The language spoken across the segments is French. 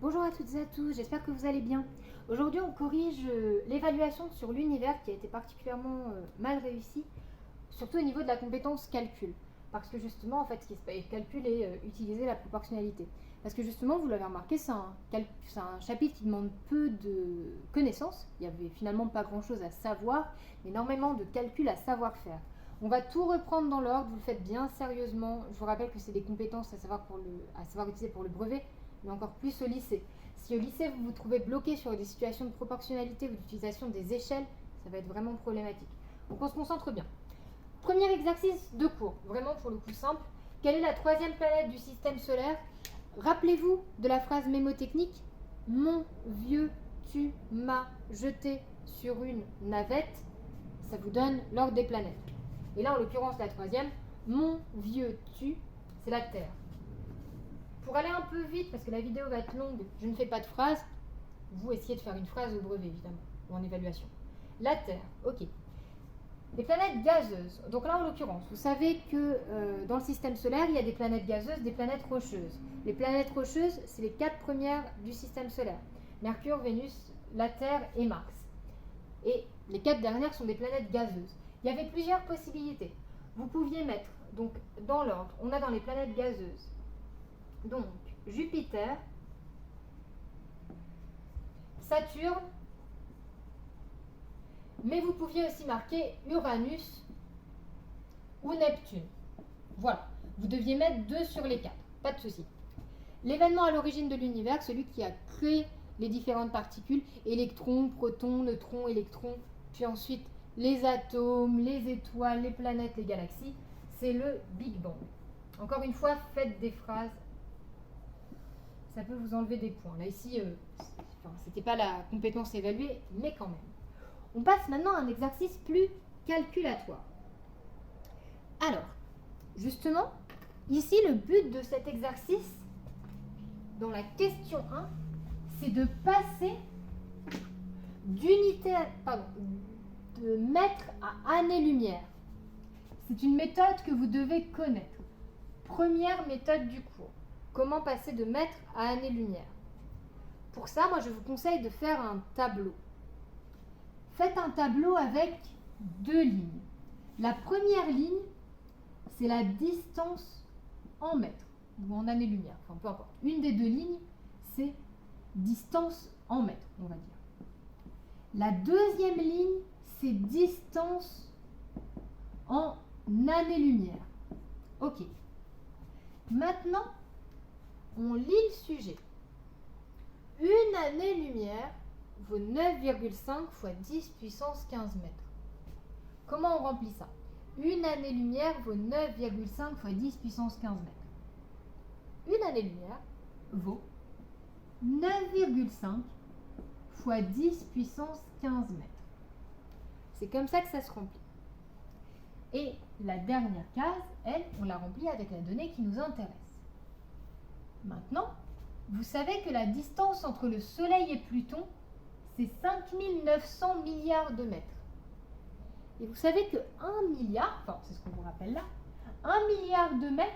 Bonjour à toutes et à tous, j'espère que vous allez bien. Aujourd'hui, on corrige l'évaluation sur l'univers qui a été particulièrement mal réussie, surtout au niveau de la compétence calcul. Parce que justement, en fait, ce qui se passe, calcul et utiliser la proportionnalité. Parce que justement, vous l'avez remarqué, c'est un chapitre qui demande peu de connaissances. Il n'y avait finalement pas grand-chose à savoir, mais énormément de calculs à savoir faire. On va tout reprendre dans l'ordre, vous le faites bien sérieusement. Je vous rappelle que c'est des compétences à savoir utiliser pour le brevet, mais encore plus au lycée. Si au lycée vous vous trouvez bloqué sur des situations de proportionnalité ou d'utilisation des échelles, ça va être vraiment problématique. Donc on se concentre bien. Premier exercice de cours, vraiment pour le coup simple. Quelle est la troisième planète du système solaire? Rappelez-vous de la phrase mémotechnique. Mon vieux, tu m'as jeté sur une navette. Ça vous donne l'ordre des planètes. Et là, en l'occurrence, la troisième, mon vieux, tu, c'est la Terre. Pour aller un peu vite, parce que la vidéo va être longue, je ne fais pas de phrase. Vous essayez de faire une phrase au brevet, évidemment, ou en évaluation. La Terre, ok. Les planètes gazeuses. Donc là, en l'occurrence, vous savez que dans le système solaire, il y a des planètes gazeuses, des planètes rocheuses. Les planètes rocheuses, c'est les 4 premières du système solaire. Mercure, Vénus, la Terre et Mars. Et les 4 dernières sont des planètes gazeuses. Il y avait plusieurs possibilités. Vous pouviez mettre, donc dans l'ordre, on a dans les planètes gazeuses, donc Jupiter, Saturne, mais vous pouviez aussi marquer Uranus ou Neptune. Voilà, vous deviez mettre 2 sur les 4, pas de souci. L'événement à l'origine de l'univers, celui qui a créé les différentes particules, électrons, protons, neutrons, électrons, puis ensuite les atomes, les étoiles, les planètes, les galaxies, c'est le Big Bang. Encore une fois, faites des phrases. Ça peut vous enlever des points. Là, ici, c'était pas la compétence évaluée, mais quand même. On passe maintenant à un exercice plus calculatoire. Alors, justement, ici, le but de cet exercice, dans la question 1, c'est de passer de mètre à année-lumière. C'est une méthode que vous devez connaître. Première méthode du cours. Comment passer de mètre à année-lumière? Pour ça, moi, je vous conseille de faire un tableau. Faites un tableau avec 2 lignes. La première ligne, c'est la distance en mètres ou en année-lumière, enfin peu importe. Une des 2 lignes, c'est distance en mètres, on va dire. La deuxième ligne, c'est distance en année-lumière. Ok. Maintenant, on lit le sujet. Une année-lumière vaut 9,5 fois 10 puissance 15 mètres. Comment on remplit ça? Une année-lumière vaut 9,5 fois 10 puissance 15 mètres. Une année-lumière vaut 9,5 fois 10 puissance 15 mètres. C'est comme ça que ça se remplit. Et la dernière case, elle, on la remplit avec la donnée qui nous intéresse. Maintenant, vous savez que la distance entre le Soleil et Pluton, c'est 5900 milliards de mètres. Et vous savez que 1 milliard, enfin c'est ce qu'on vous rappelle là, 1 milliard de mètres,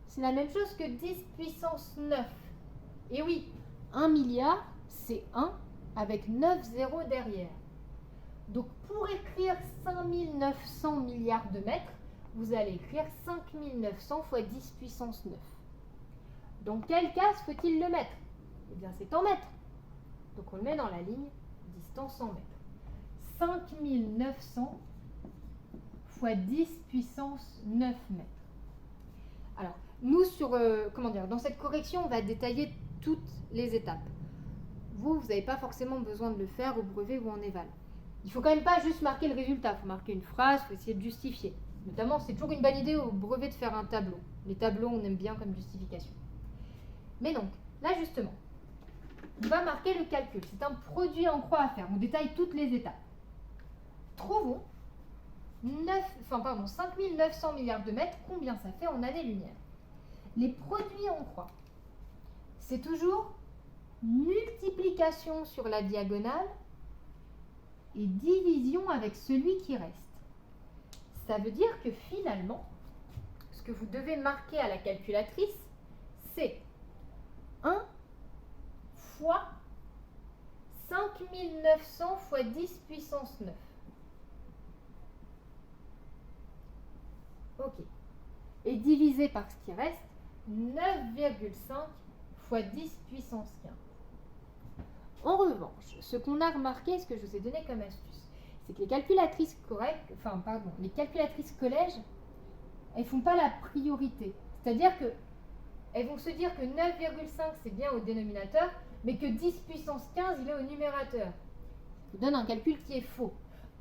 c'est la même chose que 10 puissance 9. Et oui, 1 milliard, c'est 1 avec 9 zéros derrière. Donc pour écrire 5900 milliards de mètres, vous allez écrire 5900 fois 10 puissance 9. Dans quelle case faut-il le mettre? Eh bien c'est en mètres. Donc on le met dans la ligne distance en mètres. 5900 fois 10 puissance 9 mètres. Alors, nous, dans cette correction, on va détailler toutes les étapes. Vous n'avez pas forcément besoin de le faire au brevet ou en éval. Il ne faut quand même pas juste marquer le résultat. Il faut marquer une phrase, il faut essayer de justifier. Notamment, c'est toujours une bonne idée au brevet de faire un tableau. Les tableaux, on aime bien comme justification. Mais donc, là justement, on va marquer le calcul. C'est un produit en croix à faire. On détaille toutes les étapes. Trouvons 5900 milliards de mètres, combien ça fait en année-lumière? Les produits en croix, c'est toujours multiplication sur la diagonale et division avec celui qui reste. Ça veut dire que finalement, ce que vous devez marquer à la calculatrice, c'est 1 fois 5900 fois 10 puissance 9. Ok. Et divisé par ce qui reste, 9,5 fois 10 puissance 15. En revanche, ce qu'on a remarqué, ce que je vous ai donné comme astuce, c'est que les calculatrices les calculatrices collège, elles ne font pas la priorité. C'est-à-dire que elles vont se dire que 9,5 c'est bien au dénominateur, mais que 10 puissance 15 il est au numérateur. Je vous donne un calcul qui est faux.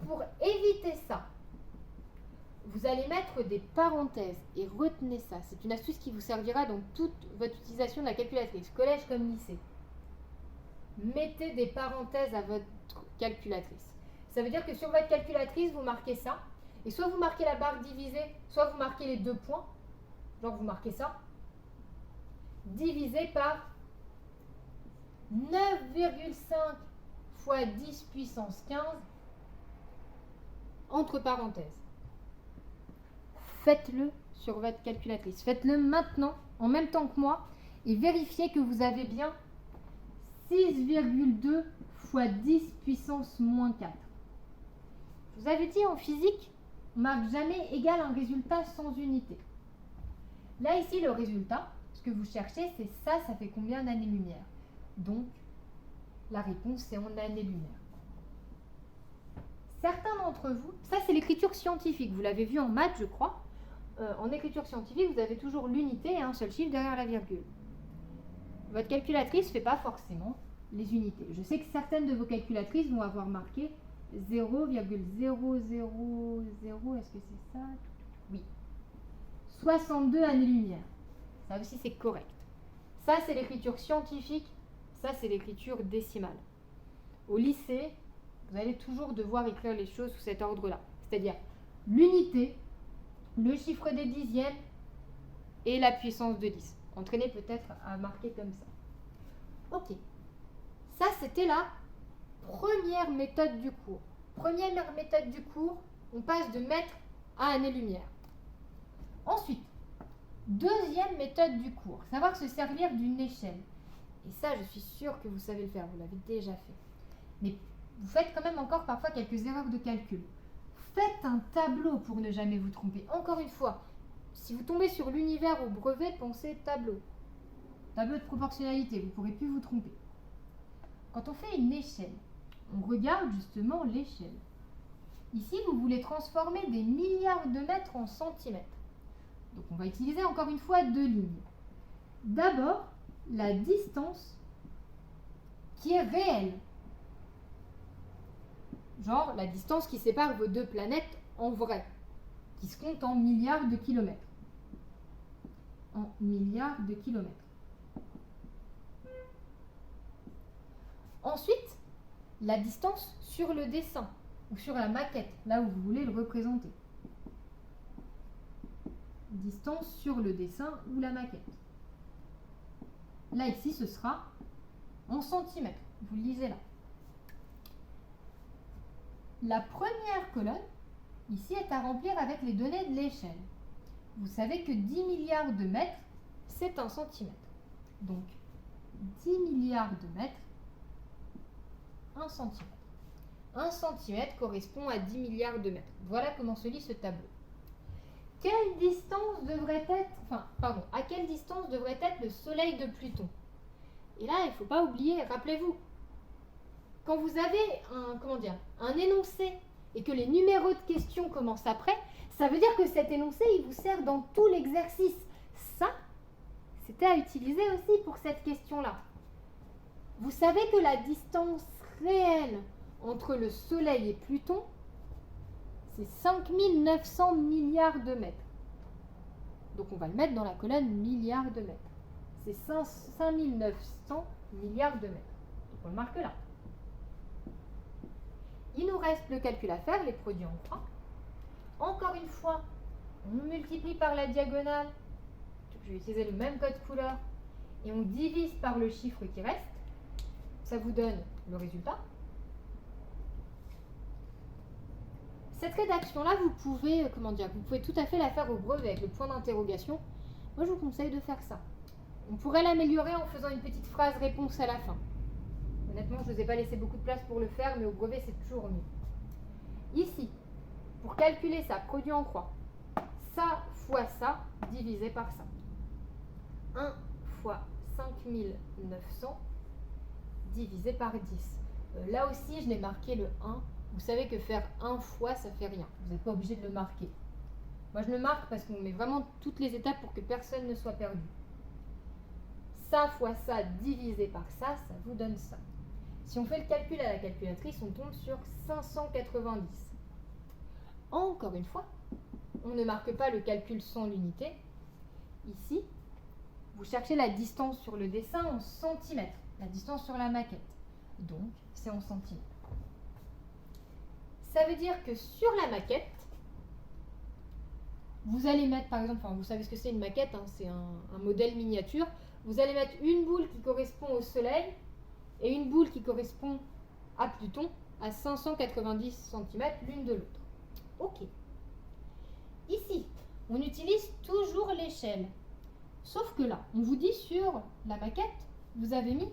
Pour éviter ça, vous allez mettre des parenthèses et retenez ça. C'est une astuce qui vous servira dans toute votre utilisation de la calculatrice, collège comme lycée. Mettez des parenthèses à votre calculatrice. Ça veut dire que sur votre calculatrice, vous marquez ça. Et soit vous marquez la barre divisée, soit vous marquez les 2 points. Genre vous marquez ça. Divisé par 9,5 fois 10 puissance 15 entre parenthèses. Faites-le sur votre calculatrice. Faites-le maintenant, en même temps que moi, et vérifiez que vous avez bien 6,2 fois 10 puissance moins 4. Je vous avais dit en physique, on ne marque jamais égal à un résultat sans unité. Là, ici, le résultat, ce que vous cherchez, c'est ça fait combien d'années-lumière? Donc, la réponse, c'est en années-lumière. Certains d'entre vous, ça c'est l'écriture scientifique, vous l'avez vu en maths, je crois. En écriture scientifique, vous avez toujours l'unité et un seul chiffre derrière la virgule. Votre calculatrice ne fait pas forcément les unités. Je sais que certaines de vos calculatrices vont avoir marqué 0,000, est-ce que c'est ça? Oui. 62 années-lumière. Ça aussi, c'est correct. Ça, c'est l'écriture scientifique. Ça, c'est l'écriture décimale. Au lycée, vous allez toujours devoir écrire les choses sous cet ordre-là. C'est-à-dire l'unité, le chiffre des dixièmes et la puissance de 10. Entraînez peut-être à marquer comme ça. Ok. Ça, c'était la première méthode du cours. Première méthode du cours, on passe de mètre à année-lumière. Ensuite, deuxième méthode du cours, savoir se servir d'une échelle. Et ça, je suis sûre que vous savez le faire, vous l'avez déjà fait. Mais vous faites quand même encore parfois quelques erreurs de calcul. Faites un tableau pour ne jamais vous tromper. Encore une fois, si vous tombez sur l'univers au brevet, pensez tableau. Tableau de proportionnalité, vous ne pourrez plus vous tromper. Quand on fait une échelle, on regarde justement l'échelle. Ici, vous voulez transformer des milliards de mètres en centimètres. Donc on va utiliser encore une fois 2 lignes. D'abord, la distance qui est réelle. Genre la distance qui sépare vos 2 planètes en vrai, qui se compte en milliards de kilomètres. En milliards de kilomètres. Ensuite, la distance sur le dessin, ou sur la maquette, là où vous voulez le représenter. Distance sur le dessin ou la maquette. Là, ici, ce sera en centimètres. Vous le lisez là. La première colonne, ici, est à remplir avec les données de l'échelle. Vous savez que 10 milliards de mètres, c'est 1 centimètre. Donc, 10 milliards de mètres, 1 centimètre. 1 centimètre correspond à 10 milliards de mètres. Voilà comment se lit ce tableau. À quelle distance devrait être le soleil de Pluton? Et là, il ne faut pas oublier, rappelez-vous, quand vous avez un énoncé et que les numéros de questions commencent après, ça veut dire que cet énoncé, il vous sert dans tout l'exercice. Ça, c'était à utiliser aussi pour cette question-là. Vous savez que la distance réelle entre le soleil et Pluton, c'est 5900 milliards de mètres. Donc on va le mettre dans la colonne milliards de mètres. C'est 5900 milliards de mètres. Donc on le marque là. Il nous reste le calcul à faire, les produits en croix. Encore une fois, on multiplie par la diagonale. Je vais utiliser le même code couleur. Et on divise par le chiffre qui reste. Ça vous donne le résultat. Cette rédaction-là, vous pouvez tout à fait la faire au brevet avec le point d'interrogation. Moi, je vous conseille de faire ça. On pourrait l'améliorer en faisant une petite phrase réponse à la fin. Honnêtement, je ne vous ai pas laissé beaucoup de place pour le faire, mais au brevet, c'est toujours mieux. Ici, pour calculer ça, produit en croix, ça fois ça divisé par ça. 1 fois 5900 divisé par 10. Là aussi, je l'ai marqué le 1. Vous savez que faire 1 fois, ça fait rien. Vous n'êtes pas obligé de le marquer. Moi, je le marque parce qu'on met vraiment toutes les étapes pour que personne ne soit perdu. Ça fois ça divisé par ça, ça vous donne ça. Si on fait le calcul à la calculatrice, on tombe sur 590. Encore une fois, on ne marque pas le calcul sans l'unité. Ici, vous cherchez la distance sur le dessin en centimètres, la distance sur la maquette. Donc, c'est en centimètres. Ça veut dire que sur la maquette, vous allez mettre, par exemple, vous savez ce que c'est une maquette, hein, c'est un modèle miniature. Vous allez mettre une boule qui correspond au Soleil et une boule qui correspond à Pluton à 590 cm l'une de l'autre. Ok. Ici, on utilise toujours l'échelle. Sauf que là, on vous dit sur la maquette, vous avez mis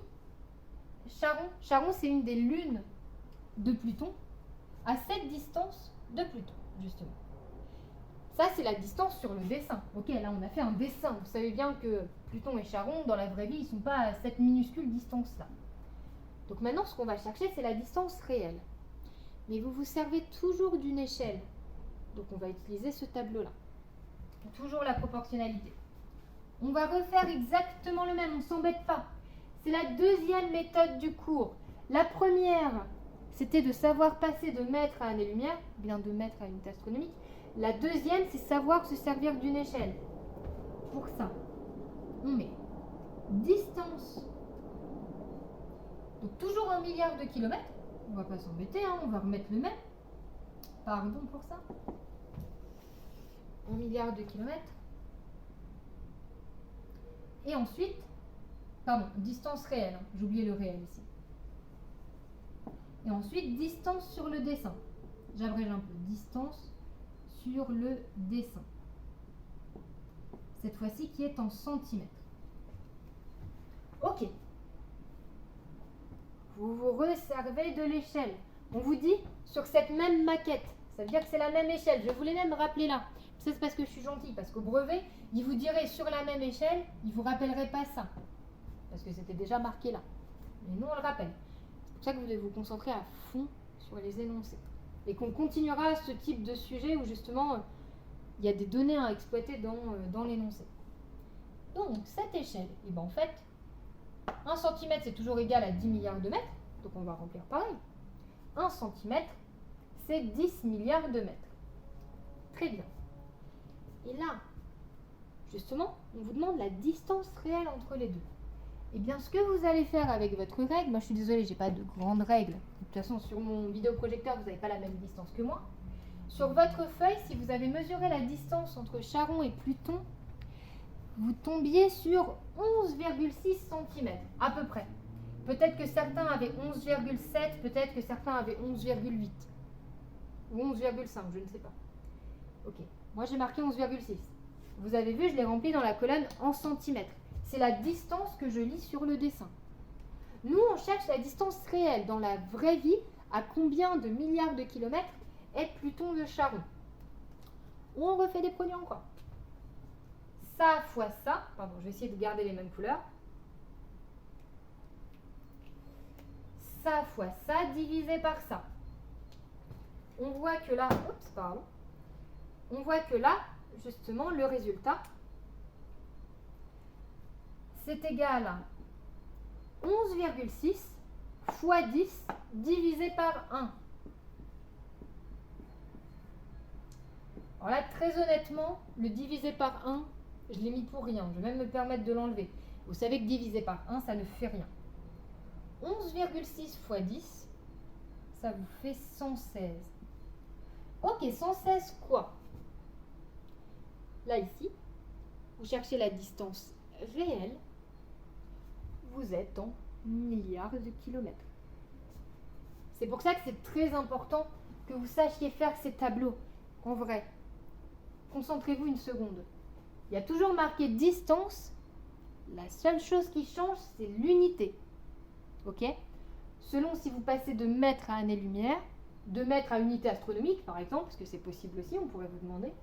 Charon. Charon, c'est une des lunes de Pluton à cette distance de Pluton, justement. Ça, c'est la distance sur le dessin. Ok, là, on a fait un dessin. Vous savez bien que Pluton et Charon, dans la vraie vie, ils ne sont pas à cette minuscule distance-là. Donc maintenant, ce qu'on va chercher, c'est la distance réelle. Mais vous vous servez toujours d'une échelle. Donc on va utiliser ce tableau-là. Toujours la proportionnalité. On va refaire exactement le même, on ne s'embête pas. C'est la deuxième méthode du cours. La première, c'était de savoir passer de mètre à année-lumière, bien de mètre à unité astronomique. La deuxième, c'est savoir se servir d'une échelle. Pour ça, on met distance, donc toujours en milliards de kilomètres. On ne va pas s'embêter, hein, on va remettre le même. Pardon pour ça. En milliards de kilomètres. Et ensuite, distance réelle, hein, j'ai oublié le réel ici. Et ensuite, distance sur le dessin. J'abrège un peu, distance sur le dessin. Cette fois-ci qui est en centimètres. Ok. Vous vous resservez de l'échelle. On vous dit sur cette même maquette. Ça veut dire que c'est la même échelle. Je voulais même rappeler là. C'est parce que je suis gentille. Parce qu'au brevet, il vous dirait sur la même échelle, il ne vous rappellerait pas ça. Parce que c'était déjà marqué là. Mais nous, on le rappelle. C'est pour ça que vous devez vous concentrer à fond sur les énoncés. Et qu'on continuera ce type de sujet où justement, il y a des données à exploiter dans l'énoncé. Donc, cette échelle, et ben en fait, 1 cm c'est toujours égal à 10 milliards de mètres. Donc, on va remplir pareil. 1 cm, c'est 10 milliards de mètres. Très bien. Et là, justement, on vous demande la distance réelle entre les deux. Et bien, ce que vous allez faire avec votre règle, moi je suis désolée, j'ai pas de grande règle. De toute façon, sur mon vidéoprojecteur, vous n'avez pas la même distance que moi. Sur votre feuille, si vous avez mesuré la distance entre Charon et Pluton, vous tombiez sur 11,6 cm, à peu près. Peut-être que certains avaient 11,7, peut-être que certains avaient 11,8. Ou 11,5, je ne sais pas. Ok, moi j'ai marqué 11,6. Vous avez vu, je l'ai rempli dans la colonne en centimètres. C'est la distance que je lis sur le dessin. Nous, on cherche la distance réelle. Dans la vraie vie, à combien de milliards de kilomètres est Pluton de Charon? On refait des produits en croix. Ça fois ça, pardon, je vais essayer de garder les mêmes couleurs. Ça fois ça divisé par ça. On voit que là, on voit que là, justement, le résultat, c'est égal à 11,6 fois 10 divisé par 1. Alors là, très honnêtement, le divisé par 1, je l'ai mis pour rien. Je vais même me permettre de l'enlever. Vous savez que divisé par 1, ça ne fait rien. 11,6 fois 10, ça vous fait 116. Ok, 116 quoi? Là, ici, vous cherchez la distance réelle. Vous êtes en milliards de kilomètres. C'est pour ça que c'est très important que vous sachiez faire ces tableaux. En vrai, concentrez-vous une seconde. Il y a toujours marqué distance. La seule chose qui change, c'est l'unité. Ok? selon si vous passez de mètres à année-lumière, de mètres à unité astronomique par exemple, parce que c'est possible aussi, on pourrait vous demander.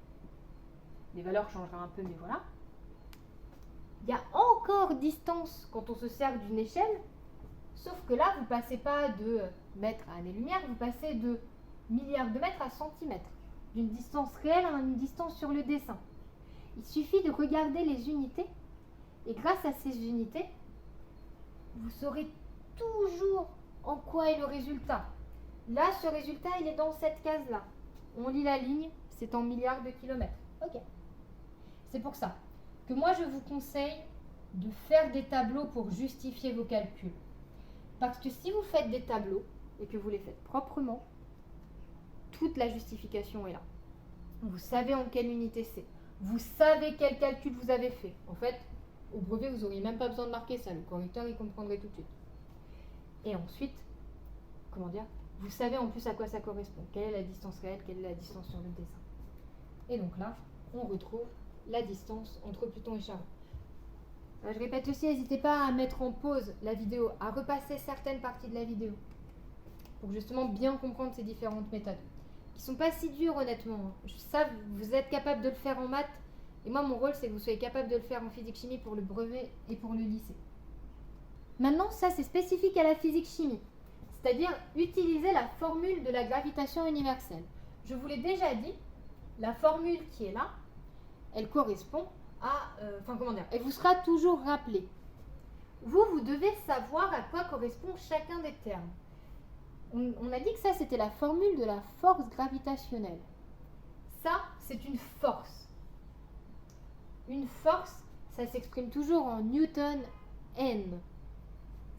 Les valeurs changeraient un peu, mais voilà. Il y a encore distance quand on se sert d'une échelle, sauf que là, vous ne passez pas de mètres à année-lumière, vous passez de milliards de mètres à centimètres, d'une distance réelle à une distance sur le dessin. Il suffit de regarder les unités, et grâce à ces unités, vous saurez toujours en quoi est le résultat. Là, ce résultat, il est dans cette case-là. On lit la ligne, c'est en milliards de kilomètres. Ok. C'est pour ça que moi, je vous conseille de faire des tableaux pour justifier vos calculs. Parce que si vous faites des tableaux et que vous les faites proprement, toute la justification est là. Vous savez en quelle unité c'est. Vous savez quel calcul vous avez fait. En fait, au brevet, vous n'auriez même pas besoin de marquer ça. Le correcteur, il comprendrait tout de suite. Et ensuite, comment dire, vous savez en plus à quoi ça correspond. Quelle est la distance réelle, quelle est la distance sur le dessin. Et donc là, on retrouve la distance entre Pluton et Charon. Je répète aussi, n'hésitez pas à mettre en pause la vidéo, à repasser certaines parties de la vidéo pour justement bien comprendre ces différentes méthodes. Qui ne sont pas si dures honnêtement. Je sais, vous êtes capable de le faire en maths. Et moi, mon rôle, c'est que vous soyez capable de le faire en physique-chimie pour le brevet et pour le lycée. Maintenant, ça, c'est spécifique à la physique-chimie. C'est-à-dire utiliser la formule de la gravitation universelle. Je vous l'ai déjà dit, la formule qui est là, elle correspond à... elle vous sera toujours rappelée. Vous devez savoir à quoi correspond chacun des termes. On a dit que ça, c'était la formule de la force gravitationnelle. Ça, c'est une force. Une force, ça s'exprime toujours en Newton N.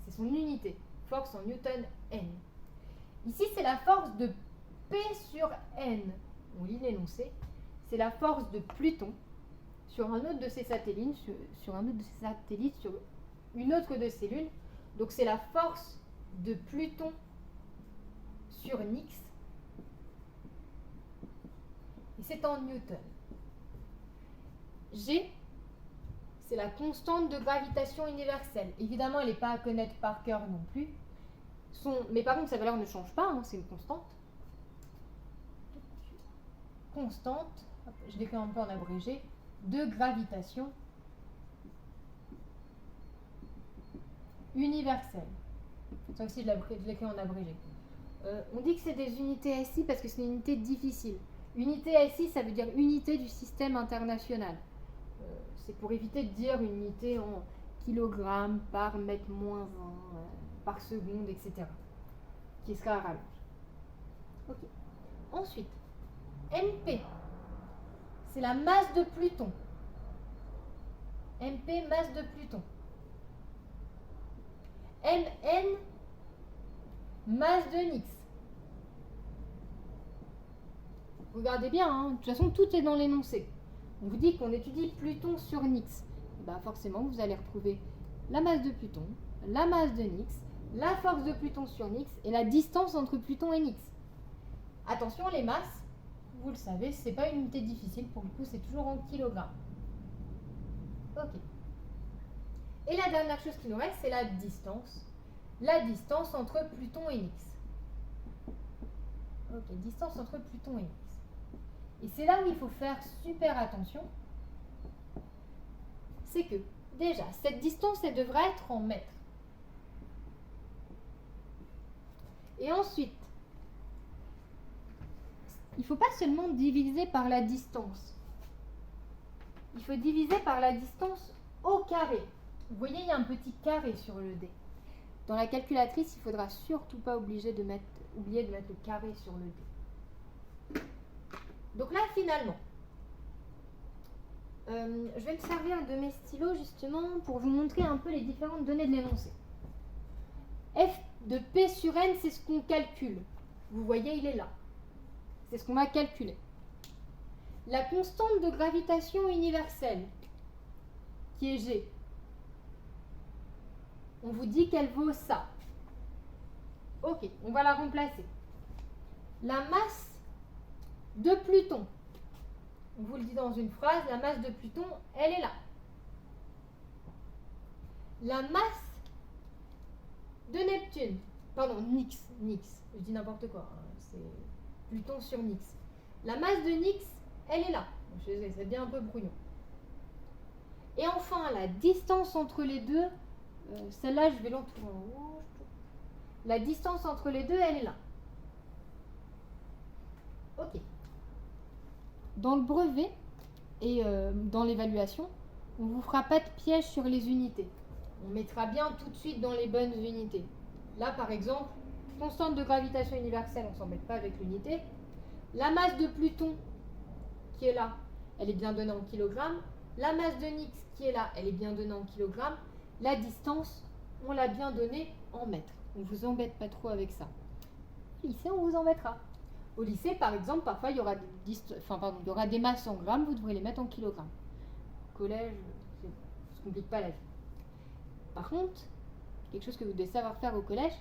C'est son unité. Force en Newton N. Ici, c'est la force de P sur N. On lit l'énoncé. C'est la force de Pluton sur un autre de ses satellites, sur une autre de ses lunes. Donc, c'est la force de Pluton sur Nix. Et c'est en Newton. G, c'est la constante de gravitation universelle. Évidemment, elle n'est pas à connaître par cœur non plus. Mais par contre, sa valeur ne change pas, hein, c'est une constante. Constante, je l'écris un peu en abrégé, de gravitation universelle. Ça aussi, je l'écris en abrégé. On dit que c'est des unités SI parce que c'est une unité difficile. Unité SI, ça veut dire unité du système international. C'est pour éviter de dire une unité en kilogrammes par mètre moins 1, par seconde, etc. Qui sera à rallonge. Ok. Ensuite, MP, c'est la masse de Pluton. MP, masse de Pluton. MN, masse de Nix. Regardez bien, hein. De toute façon, tout est dans l'énoncé. On vous dit qu'on étudie Pluton sur Nix. Ben forcément, vous allez retrouver la masse de Pluton, la masse de Nix, la force de Pluton sur Nix et la distance entre Pluton et Nix. Attention, les masses, vous le savez, c'est pas une unité difficile, pour le coup, c'est toujours en kilogrammes. Ok. Et la dernière chose qui nous reste, c'est la distance. La distance entre Pluton et Nix. Ok, distance entre Pluton et Nix. Et c'est là où il faut faire super attention. C'est que, déjà, cette distance, elle devrait être en mètres. Et ensuite, il ne faut pas seulement diviser par la distance. Il faut diviser par la distance au carré. Vous voyez, il y a un petit carré sur le dé. Dans la calculatrice, il ne faudra surtout pas oublier de mettre le carré sur le dé. Donc là, finalement, je vais me servir de mes stylos justement pour vous montrer un peu les différentes données de l'énoncé. F de P sur N, c'est ce qu'on calcule. Vous voyez, il est là. C'est ce qu'on va calculer. La constante de gravitation universelle, qui est G, on vous dit qu'elle vaut ça. Ok, on va la remplacer. La masse de Pluton, on vous le dit dans une phrase, la masse de Pluton, elle est là. La masse de Neptune, Pardon, Nix. Je dis n'importe quoi. Hein, c'est Pluton sur Nix. La masse de Nix, elle est là. Je sais, c'est bien un peu brouillon. Et enfin, la distance entre les deux, celle-là, je vais l'entourer en haut. La distance entre les deux, elle est là. Ok. Dans le brevet et dans l'évaluation, on ne vous fera pas de piège sur les unités. On mettra bien tout de suite dans les bonnes unités. Là, par exemple, constante de gravitation universelle, on ne s'embête pas avec l'unité. La masse de Pluton, qui est là, elle est bien donnée en kilogrammes. La masse de Nix, qui est là, elle est bien donnée en kilogrammes. La distance, on l'a bien donnée en mètres. On ne vous embête pas trop avec ça. Au lycée, on vous embêtera. Au lycée, par exemple, parfois, il y aura des masses en grammes, vous devrez les mettre en kilogrammes. Au collège, ça ne se complique pas la vie. Par contre, quelque chose que vous devez savoir faire au collège,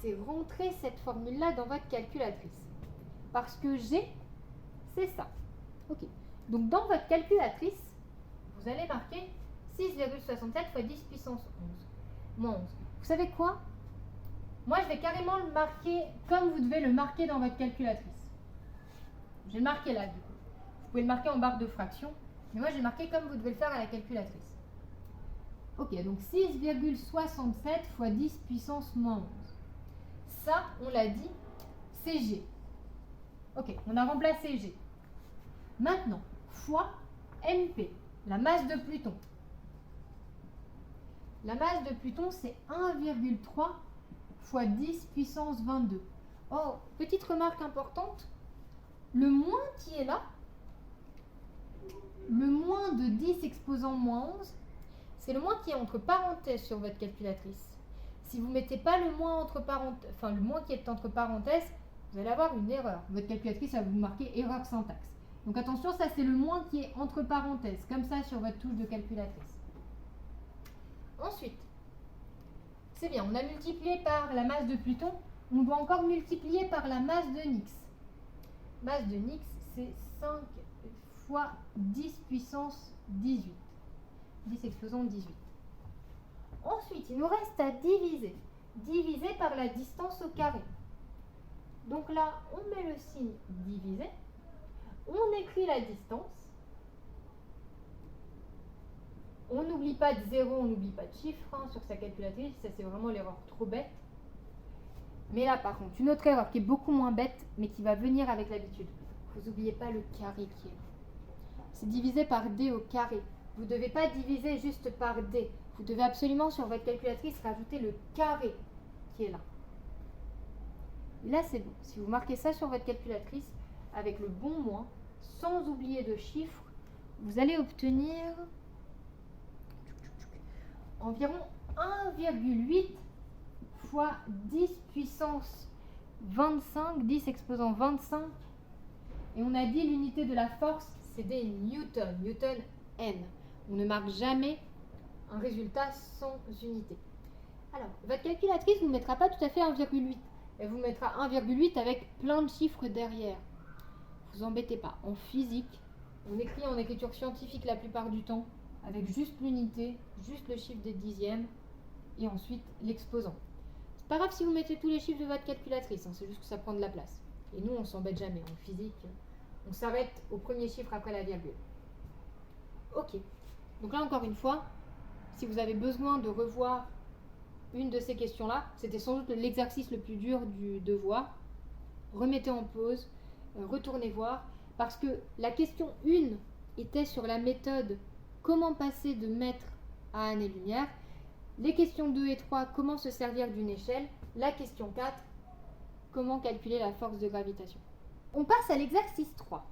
c'est rentrer cette formule-là dans votre calculatrice. Parce que G, c'est ça. Ok. Donc, dans votre calculatrice, vous allez marquer 6,67 fois 10 puissance 11. Moins 11. Vous savez quoi? Moi, je vais carrément le marquer comme vous devez le marquer dans votre calculatrice. Je vais le marquer là, du coup. Vous pouvez le marquer en barre de fraction. Mais moi, j'ai marqué comme vous devez le faire à la calculatrice. Ok, donc 6,67 fois 10 puissance moins 11. Ça, on l'a dit, c'est G. Ok, on a remplacé G. Maintenant, fois MP, la masse de Pluton. La masse de Pluton, c'est 1,3 fois 10 puissance 22. Oh, petite remarque importante, le moins qui est là, le moins de 10 exposant moins 11, c'est le moins qui est entre parenthèses sur votre calculatrice. Si vous ne mettez pas le moins entre parenthèses, enfin le moins qui est entre parenthèses, vous allez avoir une erreur. Votre calculatrice va vous marquer erreur syntaxe. Donc attention, ça c'est le moins qui est entre parenthèses, comme ça sur votre touche de calculatrice. Ensuite, c'est bien, on a multiplié par la masse de Pluton, on doit encore multiplier par la masse de Nix. Masse de Nix, c'est 5 fois 10 puissance 18. 10 exposant 18. Ensuite, il nous reste à diviser. Diviser par la distance au carré. Donc là, on met le signe divisé. On écrit la distance. On n'oublie pas de 0, on n'oublie pas de chiffre sur sa calculatrice. Ça, c'est vraiment l'erreur trop bête. Mais là, par contre, une autre erreur qui est beaucoup moins bête, mais qui va venir avec l'habitude. Vous n'oubliez pas le carré qui est là. C'est divisé par d au carré. Vous ne devez pas diviser juste par d. Vous devez absolument, sur votre calculatrice, rajouter le carré qui est là. Et là, c'est bon. Si vous marquez ça sur votre calculatrice, avec le bon moins, sans oublier de chiffres, vous allez obtenir environ 1,8 fois 10 puissance 25, 10 exposant 25. Et on a dit l'unité de la force, c'est des newtons, newton n. On ne marque jamais un résultat sans unité. Alors, votre calculatrice ne vous mettra pas tout à fait 1,8. Elle vous mettra 1,8 avec plein de chiffres derrière. Vous embêtez pas. En physique, on écrit en écriture scientifique la plupart du temps, avec juste l'unité, juste le chiffre des dixièmes, et ensuite l'exposant. C'est pas grave si vous mettez tous les chiffres de votre calculatrice, hein, c'est juste que ça prend de la place. Et nous, on s'embête jamais. En physique, on s'arrête au premier chiffre après la virgule. Ok. Donc là, encore une fois, si vous avez besoin de revoir une de ces questions-là, c'était sans doute l'exercice le plus dur du devoir. Remettez en pause, retournez voir, parce que la question 1 était sur la méthode comment passer de mètre à année-lumière. Les questions 2 et 3, comment se servir d'une échelle. La question 4, comment calculer la force de gravitation. On passe à l'exercice 3.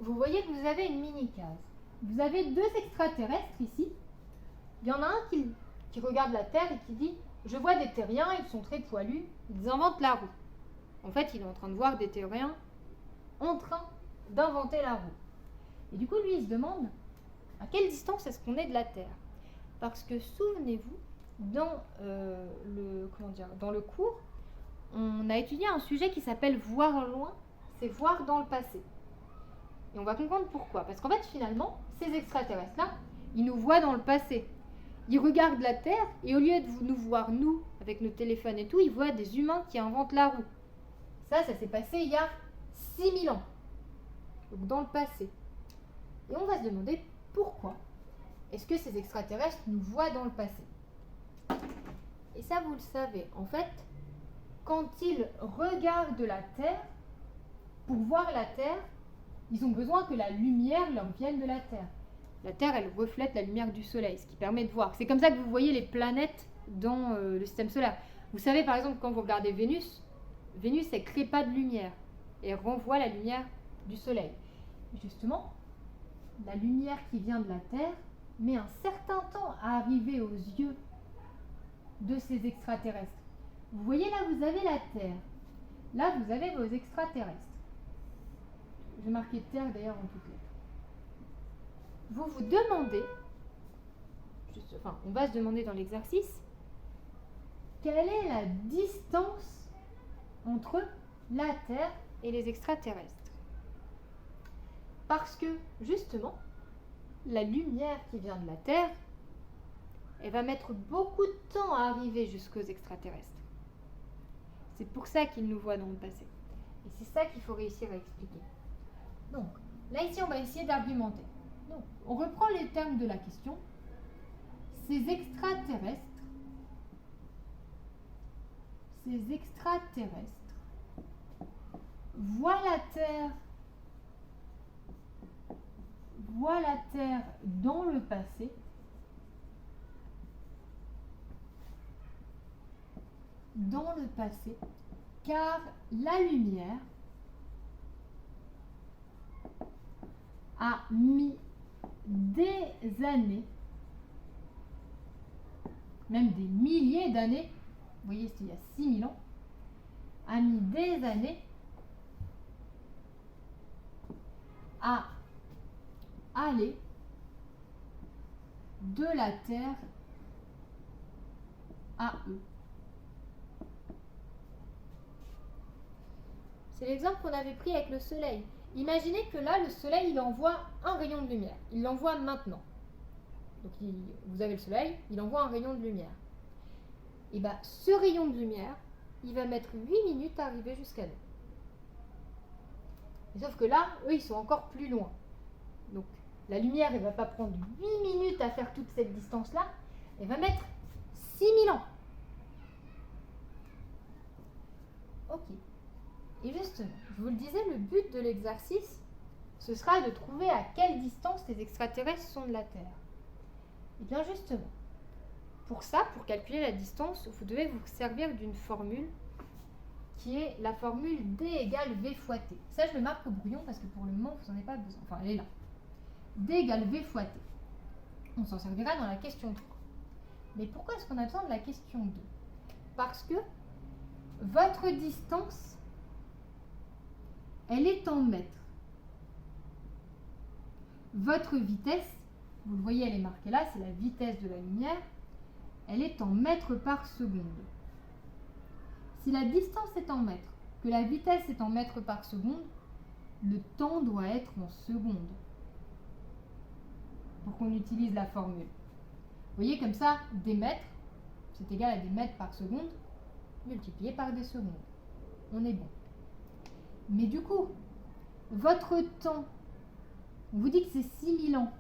Vous voyez que vous avez une mini-case. Vous avez deux extraterrestres ici. Il y en a un qui regarde la Terre et qui dit « Je vois des terriens, ils sont très poilus, ils inventent la roue. » En fait, il est en train de voir des terriens en train d'inventer la roue. Et du coup, lui, il se demande à quelle distance est-ce qu'on est de la Terre. Parce que souvenez-vous, dans le cours, on a étudié un sujet qui s'appelle « Voir loin », c'est voir dans le passé. Et on va comprendre pourquoi. Parce qu'en fait, finalement, ces extraterrestres-là, ils nous voient dans le passé. Ils regardent la Terre et au lieu de nous voir, nous, avec nos téléphones et tout, ils voient des humains qui inventent la roue. Ça s'est passé il y a 6000 ans. Donc dans le passé. Et on va se demander pourquoi est-ce que ces extraterrestres nous voient dans le passé. Et ça, vous le savez. En fait, quand ils regardent la Terre, pour voir la Terre, ils ont besoin que la lumière leur vienne de la Terre. La Terre, elle reflète la lumière du Soleil, ce qui permet de voir. C'est comme ça que vous voyez les planètes dans le système solaire. Vous savez, par exemple, quand vous regardez Vénus, Vénus, elle ne crée pas de lumière. Et elle renvoie la lumière du Soleil. Justement, la lumière qui vient de la Terre met un certain temps à arriver aux yeux de ces extraterrestres. Vous voyez, là, vous avez la Terre. Là, vous avez vos extraterrestres. Je vais marquer Terre, d'ailleurs, en toutes lettres. Vous vous demandez, on va se demander dans l'exercice, quelle est la distance entre la Terre et les extraterrestres. Parce que, justement, la lumière qui vient de la Terre, elle va mettre beaucoup de temps à arriver jusqu'aux extraterrestres. C'est pour ça qu'ils nous voient dans le passé. Et c'est ça qu'il faut réussir à expliquer. Donc, là ici, on va essayer d'argumenter. Donc, on reprend les termes de la question. Ces extraterrestres voient la Terre dans le passé, car la lumière a mis des années, même des milliers d'années, vous voyez, c'était il y a 6000 ans, a mis des années à aller de la Terre à eux. C'est l'exemple qu'on avait pris avec le Soleil. Imaginez que là, le Soleil, il envoie un rayon de lumière. Il l'envoie maintenant. Donc, vous avez le Soleil, il envoie un rayon de lumière. Et bien, ce rayon de lumière, il va mettre 8 minutes à arriver jusqu'à nous. Et sauf que là, eux, ils sont encore plus loin. Donc, la lumière, elle ne va pas prendre 8 minutes à faire toute cette distance-là. Elle va mettre 6000 ans. Ok. Et justement, je vous le disais, le but de l'exercice, ce sera de trouver à quelle distance les extraterrestres sont de la Terre. Et bien justement, pour ça, pour calculer la distance, vous devez vous servir d'une formule qui est la formule D égale V fois T. Ça, je le marque au brouillon parce que pour le moment, vous n'en avez pas besoin. Enfin, elle est là. D égale V fois T. On s'en servira dans la question 3. Mais pourquoi est-ce qu'on a besoin de la question 2 ? Parce que votre distance, elle est en mètres. Votre vitesse, vous le voyez, elle est marquée là, c'est la vitesse de la lumière, elle est en mètres par seconde. Si la distance est en mètres, que la vitesse est en mètres par seconde, le temps doit être en secondes. Pour qu'on utilise la formule. Vous voyez, comme ça, des mètres, c'est égal à des mètres par seconde, multiplié par des secondes. On est bon. Mais du coup, votre temps, on vous dit que c'est 6000 ans.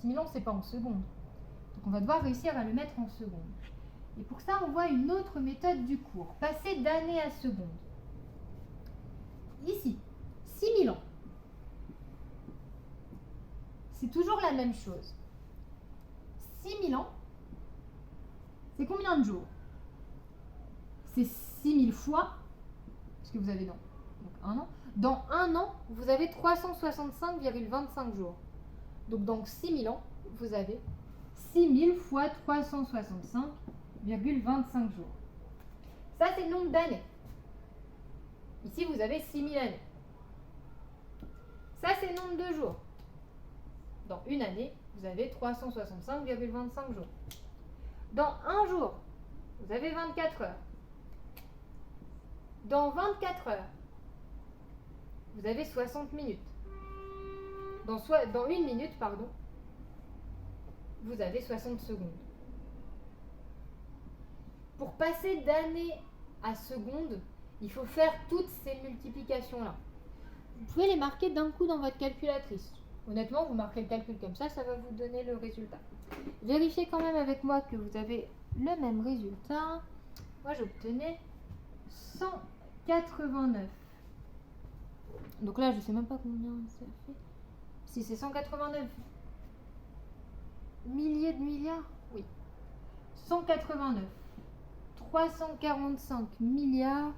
6000 ans, c'est pas en secondes. Donc on va devoir réussir à le mettre en secondes. Et pour ça, on voit une autre méthode du cours, passer d'année à seconde. Ici, 6000 ans. C'est toujours la même chose. 6000 ans, c'est combien de jours? C'est 6000 fois, ce que vous avez donc un an. Dans un an, vous avez 365,25 jours. Donc dans 6000 ans, vous avez 6000 fois 365,25 jours. Ça, c'est le nombre d'années. Ici, vous avez 6000 années. Ça, c'est le nombre de jours. Dans une année, vous avez 365,25 jours. Dans un jour, vous avez 24 heures. Dans 24 heures, vous avez 60 minutes. Dans une minute, vous avez 60 secondes. pour passer d'année à seconde, il faut faire toutes ces multiplications-là. Vous pouvez les marquer d'un coup dans votre calculatrice. Honnêtement, vous marquez le calcul comme ça va vous donner le résultat. Vérifiez quand même avec moi que vous avez le même résultat. Moi, j'obtenais 189. Donc là, je ne sais même pas combien ça fait. Si c'est 189 milliers de milliards, oui. 189. 345 milliards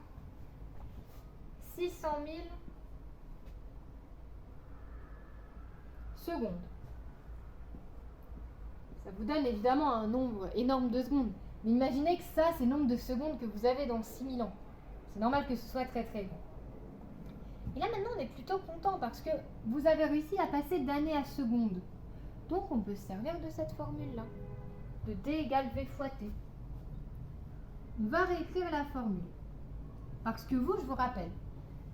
600 000 secondes. Ça vous donne évidemment un nombre énorme de secondes. Mais imaginez que ça, c'est le nombre de secondes que vous avez dans 6000 ans. C'est normal que ce soit très très grand. Et là maintenant, on est plutôt content parce que vous avez réussi à passer d'année à seconde. Donc on peut se servir de cette formule-là, de D égale V fois T. On va réécrire la formule. Parce que vous, je vous rappelle,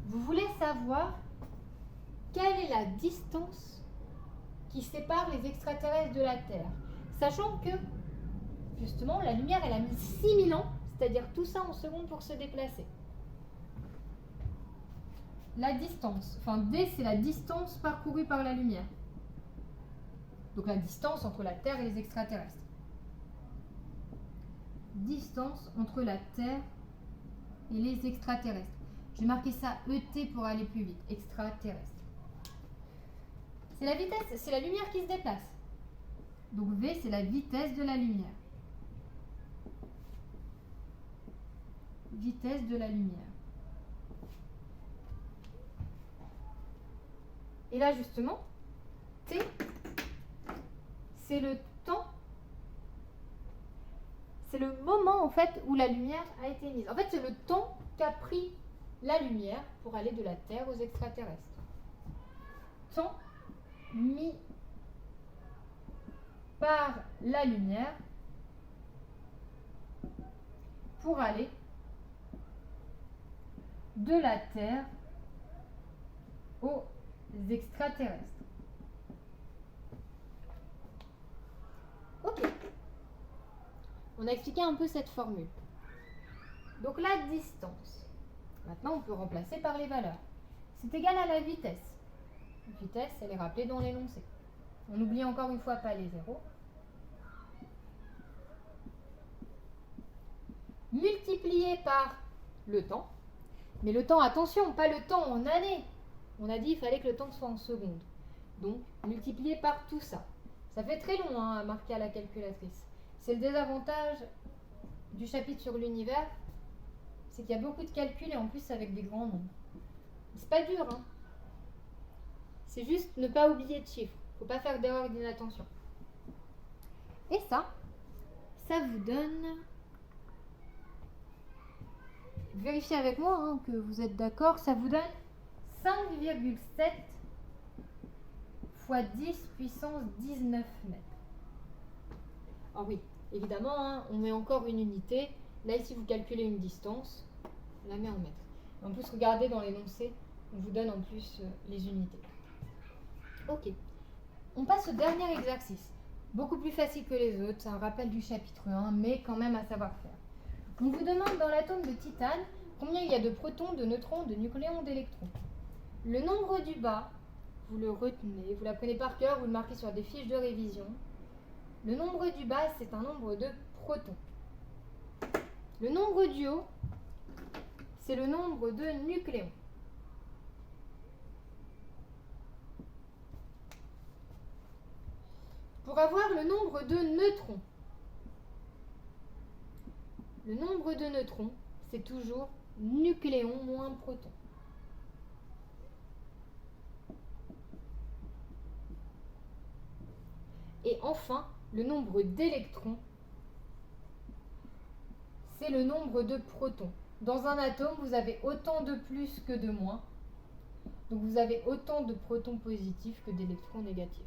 vous voulez savoir quelle est la distance qui sépare les extraterrestres de la Terre. Sachant que, justement, la lumière, elle a mis 6000 ans, c'est-à-dire tout ça en secondes pour se déplacer. La distance, enfin D, c'est la distance parcourue par la lumière. Donc la distance entre la Terre et les extraterrestres. Distance entre la Terre et les extraterrestres. Je vais marquer ça ET pour aller plus vite. Extraterrestre. C'est la vitesse, c'est la lumière qui se déplace. Donc V, c'est la vitesse de la lumière. Vitesse de la lumière. Et là, justement, T, c'est le temps, c'est le moment, en fait, où la lumière a été émise. En fait, c'est le temps qu'a pris la lumière pour aller de la Terre aux extraterrestres. Temps mis par la lumière pour aller de la Terre aux extraterrestres. Ok. On a expliqué un peu cette formule. Donc la distance. Maintenant, on peut remplacer par les valeurs. C'est égal à la vitesse. La vitesse, elle est rappelée dans l'énoncé. On oublie encore une fois pas les zéros. Multiplié par le temps. Mais le temps, attention, pas le temps en années. On a dit qu'il fallait que le temps soit en secondes. Donc, multiplié par tout ça. Ça fait très long à marquer à la calculatrice. C'est le désavantage du chapitre sur l'univers, c'est qu'il y a beaucoup de calculs et en plus avec des grands nombres. C'est pas dur, hein. C'est juste ne pas oublier de chiffres. Faut pas faire d'erreur d'inattention. Et ça vous donne... Vérifiez avec moi hein, que vous êtes d'accord. Ça vous donne 5,7 fois 10 puissance 19 mètres. Alors oui, évidemment, hein, on met encore une unité. Là, ici, vous calculez une distance. On la met en mètres. En plus, regardez dans l'énoncé, on vous donne en plus les unités. Ok. On passe au dernier exercice. Beaucoup plus facile que les autres. C'est un rappel du chapitre 1, mais quand même à savoir faire. On vous demande dans l'atome de titane combien il y a de protons, de neutrons, de nucléons, d'électrons. Le nombre du bas, vous le retenez, vous l'apprenez par cœur, vous le marquez sur des fiches de révision. Le nombre du bas, c'est un nombre de protons. Le nombre du haut, c'est le nombre de nucléons. Pour avoir le nombre de neutrons, le nombre de neutrons, c'est toujours nucléons moins protons. Et enfin, le nombre d'électrons, c'est le nombre de protons. Dans un atome, vous avez autant de plus que de moins. Donc vous avez autant de protons positifs que d'électrons négatifs.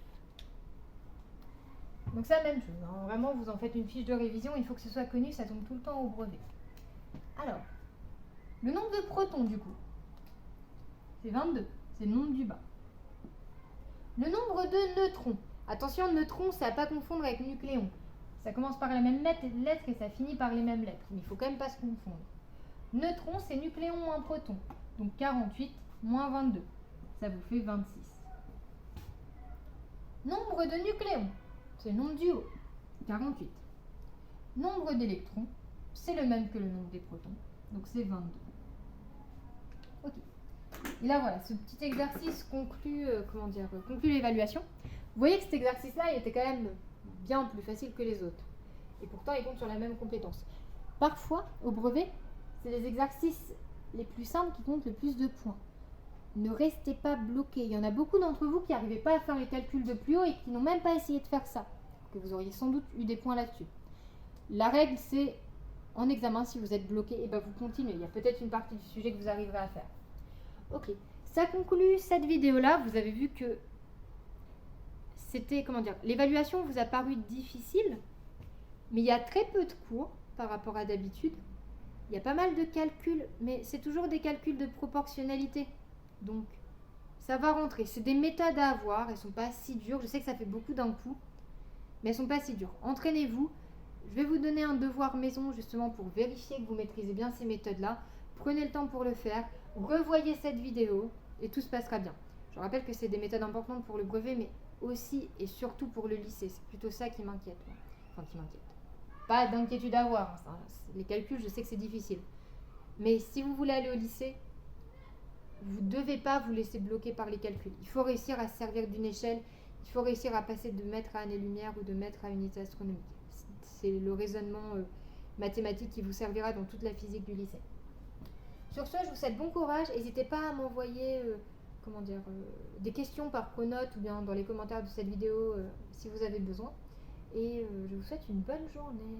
Donc c'est la même chose. Hein. Vraiment, vous en faites une fiche de révision. Il faut que ce soit connu, ça tombe tout le temps au brevet. Alors, le nombre de protons, du coup, c'est 22. C'est le nombre du bas. Le nombre de neutrons. Attention, neutrons, c'est à ne pas confondre avec nucléons. Ça commence par la même lettre et ça finit par les mêmes lettres. Mais il faut quand même pas se confondre. Neutron, c'est nucléon moins proton. Donc 48 moins 22. Ça vous fait 26. Nombre de nucléons, c'est le nombre du haut. 48. Nombre d'électrons, c'est le même que le nombre des protons. Donc c'est 22. Ok. Et là voilà, ce petit exercice conclut l'évaluation. Vous voyez que cet exercice-là, il était quand même bien plus facile que les autres. Et pourtant, il compte sur la même compétence. Parfois, au brevet, c'est les exercices les plus simples qui comptent le plus de points. Ne restez pas bloqués. Il y en a beaucoup d'entre vous qui n'arrivaient pas à faire les calculs de plus haut et qui n'ont même pas essayé de faire ça. Que vous auriez sans doute eu des points là-dessus. La règle, c'est en examen, si vous êtes bloqué, et ben vous continuez. Il y a peut-être une partie du sujet que vous arriverez à faire. Ok, ça conclut cette vidéo-là. Vous avez vu que l'évaluation vous a paru difficile, mais il y a très peu de cours par rapport à d'habitude. Il y a pas mal de calculs, mais c'est toujours des calculs de proportionnalité. Donc, ça va rentrer. C'est des méthodes à avoir, elles sont pas si dures. Je sais que ça fait beaucoup d'un coup, mais elles sont pas si dures. Entraînez-vous. Je vais vous donner un devoir maison justement pour vérifier que vous maîtrisez bien ces méthodes-là. Prenez le temps pour le faire. Revoyez cette vidéo et tout se passera bien. Je rappelle que c'est des méthodes importantes pour le brevet, mais aussi et surtout pour le lycée. C'est plutôt ça qui m'inquiète. Enfin, qui m'inquiète. Pas d'inquiétude à avoir. Les calculs, je sais que c'est difficile. Mais si vous voulez aller au lycée, vous ne devez pas vous laisser bloquer par les calculs. Il faut réussir à se servir d'une échelle. Il faut réussir à passer de mètre à année-lumière ou de mètre à unité astronomique. C'est le raisonnement mathématique qui vous servira dans toute la physique du lycée. Sur ce, je vous souhaite bon courage. N'hésitez pas à m'envoyer des questions par Pronote ou bien dans les commentaires de cette vidéo si vous avez besoin. Et je vous souhaite une bonne journée.